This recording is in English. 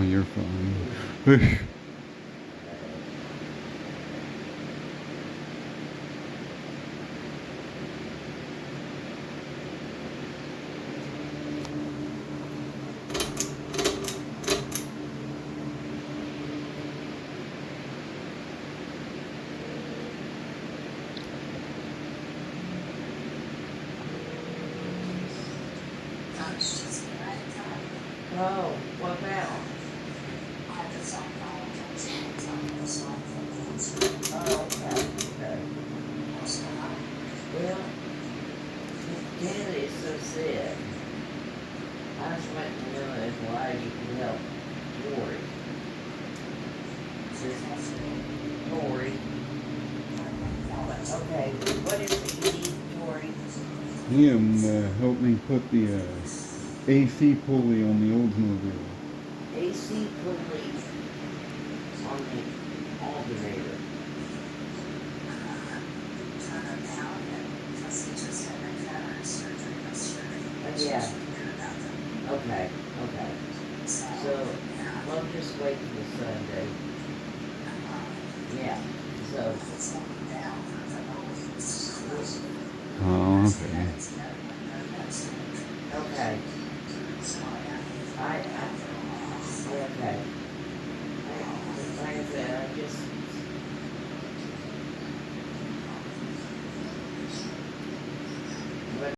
you're fine. Oh, what now? Oh, okay, okay. Well, his dad is so sick. I just want to know if why you can help Lori. Lori. Okay, what is it you need, Lori? Him helped me put the AC pulley on the Oldsmobile. AC pulley on the alternator. Yeah. Okay, okay. So, we'll just wait till Sunday. Yeah, so, Oh, okay.